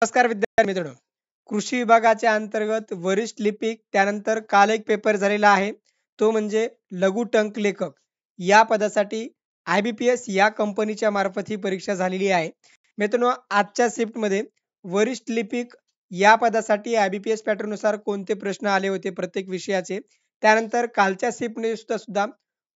नमस्कार विद्यार्थी मित्रांनो. कृषी विभागाच्या अंतर्गत वरिष्ठ लिपिक त्यानंतर काल एक पेपर झालेला आहे. तो म्हणजे लघु टंक लेखक या पदासाठी IBPS या कंपनीच्या मार्फत ही परीक्षा झालेली आहे. मित्रांनो, आजच्या शिफ्टमध्ये वरिष्ठ लिपिक या पदासाठी IBPS पॅटर्ननुसार कोणते प्रश्न आले होते प्रत्येक विषयाचे, त्यानंतर कालच्या शिफ्टमध्ये सुद्धा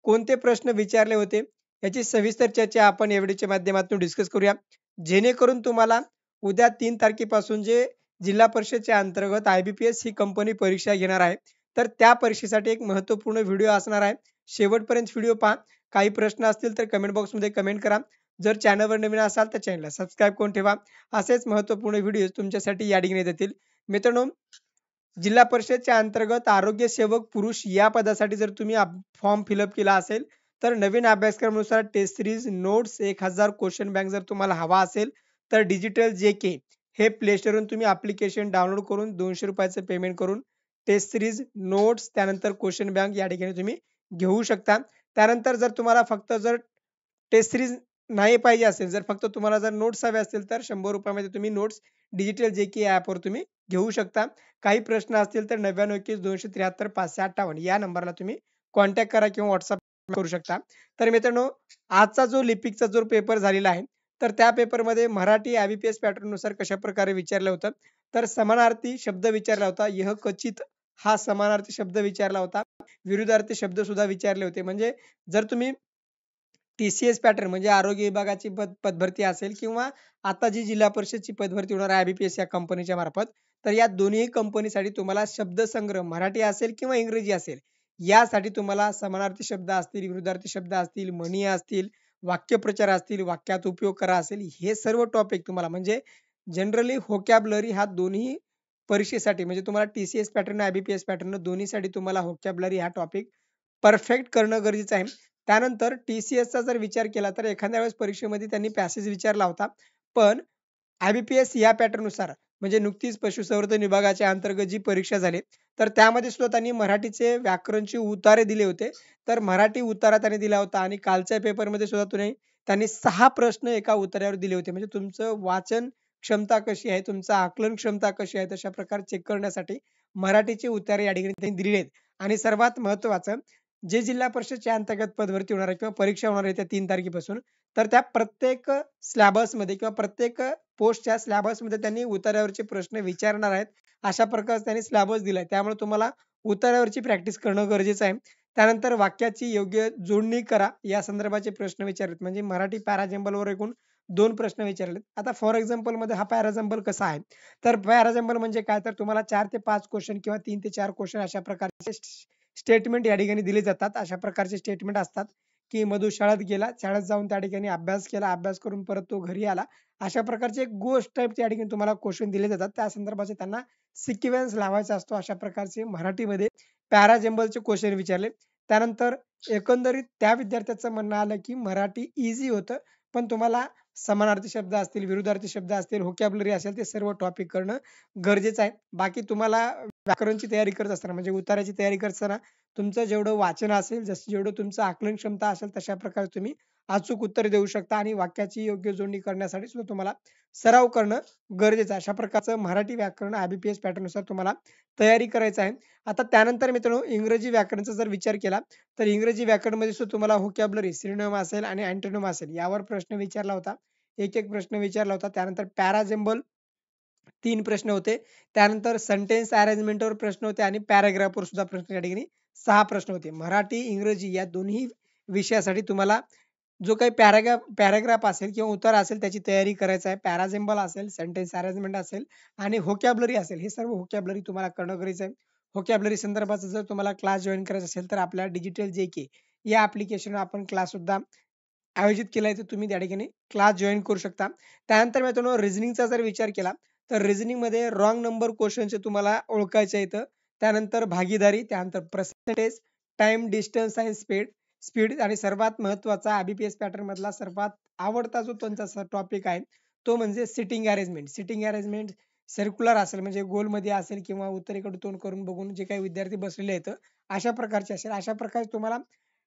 कोणते प्रश्न विचारले होते याची सविस्तर चर्चा आपण या व्हिडिओच्या माध्यमातून डिस्कस करूया. जेणेकरून तुम्हाला उद्या 3 तारखेपासून जे जिल्हा परिषदच्या अंतर्गत IBPS ही कंपनी परीक्षा घेणार आहे. तर त्या परीक्षेसाठी एक महत्त्वपूर्ण व्हिडिओ असणार आहे. शेवटपर्यंत व्हिडिओ पहा. काही प्रश्न असतील तर कमेंट बॉक्समध्ये कमेंट करा. जर चॅनलवर नवीन असाल तर चॅनलला सबस्क्राईब करून ठेवा. असेच महत्त्वपूर्ण व्हिडिओ तुमच्यासाठी या ठिकाणी येतील. मित्रांनो, जिल्हा परिषदच्या अंतर्गत आरोग्य सेवक पुरुष या पदासाठी जर तुम्ही फॉर्म फिलअप केला असेल तर नवीन अभ्यासक्रमानुसार test series notes 1000 question bank जर तुम्हाला हवा असेल तर डिजिटल JK हे प्ले स्टोरवरून तुम्ही ॲप्लिकेशन डाउनलोड करून ₹200 पेमेंट करून टेस्ट सिरीज नोट्स त्यानंतर क्वेश्चन बँक या ठिकाणी तुम्ही घेऊ शकता. त्यानंतर जर तुम्हाला फक्त जर टेस्ट सिरीज नाही पाहिजे असेल, जर फक्त तुम्हाला जर नोट्स हवे असतील तर ₹100 मध्ये तुम्ही नोट्स डिजिटल JK ॲपवर तुम्ही घेऊ शकता. काही प्रश्न असतील तर 9921 273 558 या नंबरला तुम्ही कॉन्टॅक्ट करा किंवा WhatsApp करू शकता. तर मित्रांनो, आजचा जो लिपिकचा जो पेपर झालेला आहे तर त्या पेपरमध्ये मराठी IBPS पॅटर्ननुसार कशाप्रकारे विचारलं होतं, तर समानार्थी शब्द विचारला होता. यह क्वचित हा समानार्थी शब्द विचारला होता. विरुद्धार्थी शब्द सुद्धा विचारले होते. म्हणजे जर तुम्ही TCS पॅटर्न म्हणजे आरोग्य विभागाची पदभरती असेल किंवा आता जी जिल्हा परिषदची पदभरती होणार आहे IBPS या कंपनीच्या मार्फत, तर या दोन्ही कंपनीसाठी तुम्हाला शब्दसंग्रह मराठी असेल किंवा इंग्रजी असेल, यासाठी तुम्हाला समानार्थी शब्द असतील, विरुद्धार्थी शब्द असतील, म्हणी असतील, वाक्यप्रचार असतील, वाक्यात उपयोग करा असेल, हे सर्व टॉपिक तुम्हाला म्हणजे जनरली व्होकॅब्युलरी हा दोन्ही परीक्षेसाठी म्हणजे तुम्हाला TCS पॅटर्न, IBPS पॅटर्न दोन्हीसाठी तुम्हाला व्होकॅब्युलरी हा टॉपिक परफेक्ट करणं गरजेचं आहे. त्यानंतर TCSचा जर विचार केला तर एखाद्या वेळेस परीक्षेमध्ये त्यांनी पॅसेज विचारला होता. पण IBPS या पॅटर्ननुसार म्हणजे नुकतीच पशुसंवर्धन विभागाच्या अंतर्गत जी परीक्षा झाली, तर त्यामध्ये सुद्धा त्यांनी मराठीचे व्याकरणचे उतारे दिले होते. तर मराठी उतारा त्यांनी दिला होता आणि कालच्या पेपरमध्ये सुद्धा त्यांनी 6 प्रश्न एका उतार्यावर दिले होते. म्हणजे तुमचं वाचन क्षमता कशी आहे, तुमचं आकलन क्षमता कशी आहे, तशा प्रकारे चेक करण्यासाठी मराठीचे उतारे या ठिकाणी त्यांनी दिलेले आहेत. आणि सर्वात महत्त्वाचं, जे जिल्हा परिषदच्या अंतर्गत पदभरती होणार आहे किंवा परीक्षा होणार आहे त्या 3 तारखेपासून, तर त्या प्रत्येक सिलेबसमध्ये किंवा प्रत्येक पोस्टच्या सिलेबसमध्ये त्यांनी उतार्यावरचे प्रश्न विचारणार आहेत. अशा प्रकारचा त्यांनी सिलेबस दिलाय. त्यामुळे तुम्हाला उतार्यावरची प्रॅक्टिस करणं गरजेचं आहे. त्यानंतर वाक्याची योग्य जोडणी करा या संदर्भाचे प्रश्न विचारलेत. म्हणजे मराठी पॅराजंबलवर एकूण 2 प्रश्न विचारलेत. आता फॉर एक्झाम्पलमध्ये हा पॅराजंबल कसा आहे? तर पॅराजंबल म्हणजे काय? तर तुम्हाला 4 ते 5 क्वेश्चन किंवा 3 ते 4 क्वेश्चन अशा प्रकारचे स्टेटमेंट या ठिकाणी दिले जातात. अशा प्रकारचे स्टेटमेंट असतात, की मधू शाळेत गेला, शाळेत जाऊन त्या ठिकाणी अभ्यास केला, अभ्यास करून परत तो घरी आला. अशा प्रकारचे एक गोष्ट टाइप त्या ठिकाणी तुम्हाला क्वेश्चन दिले जातात. त्या संदर्भाचे त्यांना सिक्वेन्स लावायचा असतो. अशा प्रकारचे मराठीमध्ये पॅराजंबलचे क्वेश्चन विचारले. त्यानंतर एकंदरीत त्या विद्यार्थ्याचं म्हणणं आलं, की मराठी ईझी होतं. पण तुम्हाला समानार्थी शब्द असतील, विरुद्धार्थी शब्द असतील, व्होकॅब्युलरी असेल ते सर्व टॉपिक करणं गरजेचं आहे. बाकी तुम्हाला व्याकरणची तयारी करत असताना म्हणजे उताराची तयारी करताना तुमचं जेवढं वाचन असेल, जसं जेवढं तुमचं आकलन क्षमता असेल तशा प्रकारे तुम्ही अचूक उत्तर देऊ शकता आणि वाक्याची योग्य जोडणी करण्यासाठी सुद्धा तुम्हाला सराव करणं गरजेचं आहे. अशा प्रकारचं मराठी व्याकरण IBPS पॅटर्ननुसार तुम्हाला तयारी करायचं आहे. आता त्यानंतर मित्रांनो, इंग्रजी व्याकरणाचा जर विचार केला तर इंग्रजी व्याकरणमध्ये सुद्धा तुम्हाला व्होकॅब्युलरी, सिनोनिम असेल आणि अँटोनिम असेल यावर प्रश्न विचारला होता. एक प्रश्न विचारला होता. त्यानंतर पॅराजंबल 3 प्रश्न होते. त्यानंतर सेंटेन्स अरेंजमेंटवर प्रश्न होते आणि पॅराग्राफवर सुद्धा प्रश्न या ठिकाणी 6 प्रश्न होते. मराठी, इंग्रजी या दोन्ही विषयासाठी तुम्हाला जो काही पॅराग्राफ असेल किंवा उतारा असेल त्याची तयारी करायची आहे. पॅराजंबल असेल, सेंटेन्स अरेंजमेंट असेल आणि व्होकॅब्युलरी असेल. हे सर्व व्होकॅब्युलरी तुम्हाला करणं गरजेचं आहे. व्होकॅब्युलरी संदर्भाचा जर तुम्हाला क्लास जॉइन करायचा असेल तर आपल्या डिजिटल JK या ॲप्लिकेशनवर आपण क्लास सुद्धा आयोजित केलाय, तर तुम्ही त्या ठिकाणी क्लास जॉइन करू शकता. त्यानंतर मित्रांनो, रिझनिंगचा जर विचार केला तर रिझनिंगमध्ये रॉंग नंबर क्वेश्चनचे तुम्हाला ओळखायचे आहेत. त्यानंतर भागीदारी, त्यानंतर पर्सेंटेज, टाईम, डिस्टन्स आणि स्पीड स्पीड आणि सर्वात महत्त्वाचा IBPS पॅटर्न मधला सर्वात आवडता जो त्यांचा टॉपिक आहे तो म्हणजे sitting arrangement. Sitting arrangement circular असेल म्हणजे गोलमध्ये असेल किंवा उत्तरेकडे तोंड करून बघून जे काही विद्यार्थी बसलेले आहेत अशा प्रकारचे असेल. अशा प्रकारे तुम्हाला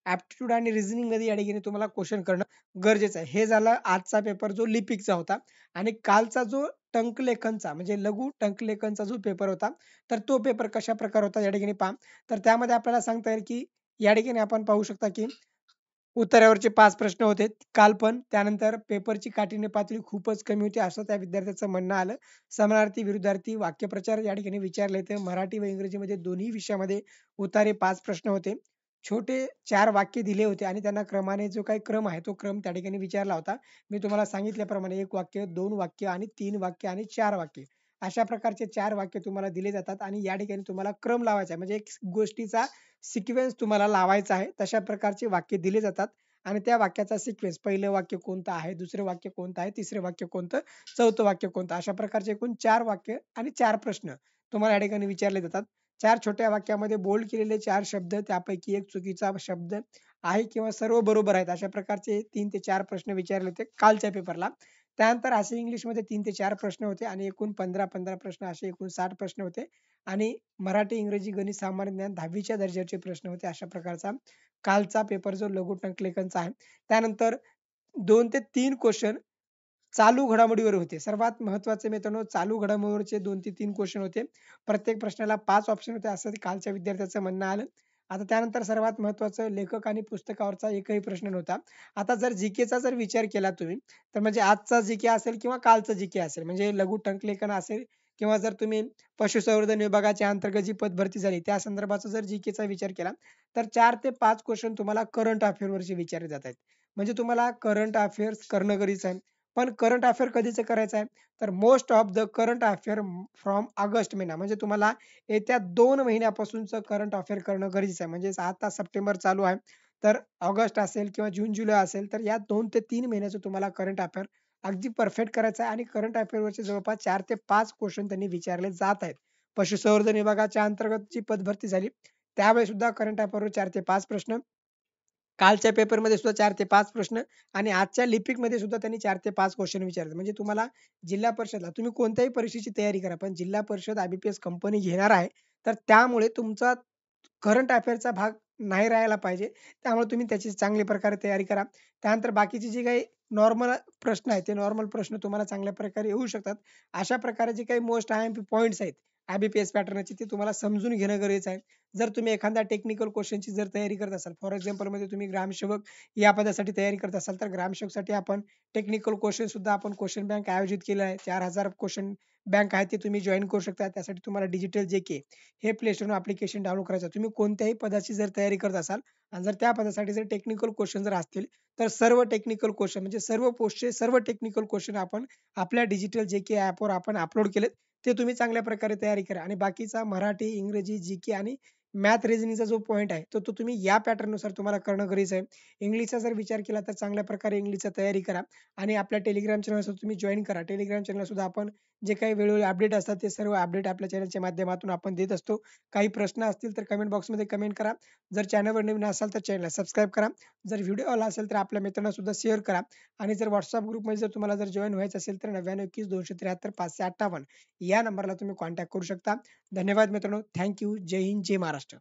ॲप्टिट्यूड आणि रिझनिंग मध्ये या ठिकाणी तुम्हाला क्वेश्चन करणं गरजेचं आहे. हे झालं आजचा पेपर जो लिपिकचा होता आणि कालचा जो टंकलेखनचा म्हणजे लघु टंकलेखनचा जो पेपर होता, तर तो पेपर कशाप्रकारे होता या ठिकाणी पहा. तर त्यामध्ये आपल्याला सांगता येईल, की या ठिकाणी आपण पाहू शकता, की उत्तरावरचे 5 प्रश्न होते काल पण. त्यानंतर पेपरची काठिण्य पातळी खूपच कमी होती असं त्या विद्यार्थ्याचं म्हणणं आलं. समानार्थी, विरुद्धार्थी, वाक्यप्रचार या ठिकाणी विचारले होते. मराठी व इंग्रजीमध्ये दोन्ही विषयामध्ये उतारे 5 प्रश्न होते. छोटे 4 वाक्य दिले होते आणि त्यांना क्रमाने जो काही क्रम आहे, तो क्रम त्या ठिकाणी विचारला होता. मी तुम्हाला सांगितल्याप्रमाणे 1 वाक्य, 2 वाक्य आणि 3 वाक्य आणि 4 वाक्य. अशा प्रकारचे 4 वाक्य तुम्हाला दिले जातात आणि या ठिकाणी तुम्हाला क्रम लावायचा आहे. म्हणजे एक गोष्टीचा सिक्वेन्स तुम्हाला लावायचा आहे. तशा प्रकारचे वाक्य दिले जातात आणि त्या वाक्याचा सिक्वेन्स पहिलं वाक्य कोणतं आहे, दुसरं वाक्य कोणतं आहे, तिसरं वाक्य कोणतं, चौथं वाक्य कोणतं. अशा प्रकारचे एकूण 4 वाक्य आणि 4 प्रश्न तुम्हाला या ठिकाणी विचारले जातात. 4 छोट्या वाक्यामध्ये बोल्ड केलेले 4 शब्द, त्यापैकी 1 चुकीचा शब्द आहे किंवा सर्व बरोबर आहेत. अशा प्रकारचे 3 ते 4 प्रश्न विचारले होते कालच्या पेपरला. त्यानंतर असे इंग्लिशमध्ये 3 ते 4 प्रश्न होते आणि एकूण 15-15 प्रश्न असे एकूण 60 प्रश्न होते आणि मराठी, इंग्रजी, गणित, सामान्य ज्ञान 10वीच्या दर्जाचे प्रश्न होते. अशा प्रकारचा कालचा पेपर जो लघु टंकलेखनचा आहे. त्यानंतर 2 ते 3 क्वेश्चन चालू घडामोडीवर होते. सर्वात महत्त्वाचे मित्रांनो चालू घडामोडीवरचे 2 ते 3 क्वेश्चन होते. प्रत्येक प्रश्नाला 5 ऑप्शन होते असं कालच्या विद्यार्थ्याचं म्हणणं आलं. आता त्यानंतर सर्वात महत्त्वाचं लेखक आणि पुस्तकावरचा एकही प्रश्न नव्हता. आता जर जी-केचा जर विचार केला तुम्ही, तर म्हणजे आजचा जी-के असेल किंवा कालचा जी-के असेल म्हणजे लघु टंकलेखन असेल किंवा जर तुम्ही पशुसंवर्धन विभागाच्या अंतर्गत जी पदभरती झाली त्या संदर्भाचा जर जी-केचा विचार केला, तर 4 ते 5 क्वेश्चन तुम्हाला करंट अफेअरवरचे विचारले जात आहेत. म्हणजे तुम्हाला करंट अफेअर्स करणं गरजेचं आहे. पण करंट अफेअर कधीचं करायचं आहे? तर most of the current affair from August महिना म्हणजे तुम्हाला येत्या 2 महिन्यापासूनचं करंट अफेअर करणं गरजेचं आहे. म्हणजे आता सप्टेंबर चालू आहे, तर ऑगस्ट असेल किंवा जून, जुलै असेल, तर या 2 ते 3 महिन्याचं तुम्हाला करंट अफेअर अगदी परफेक्ट करायचं आहे आणि करंट अफेअरवरचे जवळपास 4 ते 5 क्वेश्चन त्यांनी विचारले जात आहेत. पशुसंवर्धन विभागाच्या अंतर्गत जी पदभरती झाली, त्यावेळी सुद्धा करंट अफेअरवर 4 ते 5 प्रश्न. कालच्या पेपरमध्ये सुद्धा 4 ते 5 प्रश्न आणि आजच्या लिपिकमध्ये सुद्धा त्यांनी 4 ते 5 क्वेश्चन विचारले. म्हणजे तुम्हाला जिल्हा परिषदला तुम्ही कोणत्याही परीक्षेची तयारी करा, पण जिल्हा परिषद आय-बी-पी-एस कंपनी घेणार आहे, तर त्यामुळे तुमचा करंट अफेअरचा भाग नाही राहायला पाहिजे. त्यामुळे तुम्ही त्याची चांगल्या प्रकारे तयारी करा. त्यानंतर बाकीचे जे काही नॉर्मल प्रश्न आहेत, ते नॉर्मल प्रश्न तुम्हाला चांगल्या प्रकारे येऊ शकतात. अशा प्रकारे जे काही मोस्ट आय-एम-पी पॉइंट्स आहेत, आय-बी-पी-एस पॅटर्नचे ते तुम्हाला समजून घेणं गरजेचं आहे. जर तुम्ही एखाद्या टेक्निकल क्वेश्चनची जर तयारी करत असाल, फॉर एक्झाम्पलमध्ये तुम्ही ग्रामसेवक या पदासाठी तयारी करत असाल, तर ग्रामसेवकसाठी आपण टेक्निकल क्वेश्चन सुद्धा आपण क्वेश्चन बँक आयोजित केलं आहे. 4000 क्वेश्चन बँक आहे ते तुम्ही जॉइन करू शकता. त्यासाठी तुम्हाला डिजिटल जे-के हे प्ले स्टोरवरून ॲप्लिकेशन डाउनलोड करायचं. तुम्ही कोणत्याही पदाची जर तयारी करत असाल आणि जर त्या पदासाठी जर टेक्निकल क्वेश्चन जर असतील, तर सर्व टेक्निकल क्वेश्चन म्हणजे सर्व पोस्टचे सर्व टेक्निकल क्वेश्चन आपण आपल्या डिजिटल जे-के ॲपवर आपण अपलोड केलेत. ते तुम्ही चांगल्या प्रकारे तयारी करा आणि बाकीचा मराठी, इंग्रजी, जी-के आणि मॅथ रिझनिंगचा जो पॉइंट आहे, तो तो तुम्ही या पॅटर्ननुसार तुम्हाला करणं गरजेचं आहे. इंग्लिशचा जर विचार केला तर चांगल्या प्रकारे इंग्लिशची तयारी करा आणि आपल्या टेलिग्राम चॅनलवर तुम्ही जॉइन करा. टेलिग्राम चॅनलला सुद्धा आपण जे काही वेळोवेळी अपडेट असतात, ते सर्व अपडेट आपल्या चॅनलच्या माध्यमातून आपण देत असतो. काही प्रश्न असतील तर कमेंट बॉक्समध्ये कमेंट करा. जर चॅनलवर नवीन असाल तर चॅनलला सबस्क्राईब करा. जर व्हिडिओ आवडला असेल तर आपल्या मित्रांना सुद्धा शेअर करा आणि जर WhatsApp ग्रुपमध्ये जर तुम्हाला जर जॉइन व्हायचं असेल तर 9921 273 558 या नंबरला तुम्ही कॉन्टॅक्ट करू शकता. धन्यवाद मित्रांनो. थँक जय हिंद, जय महाराष्ट्र.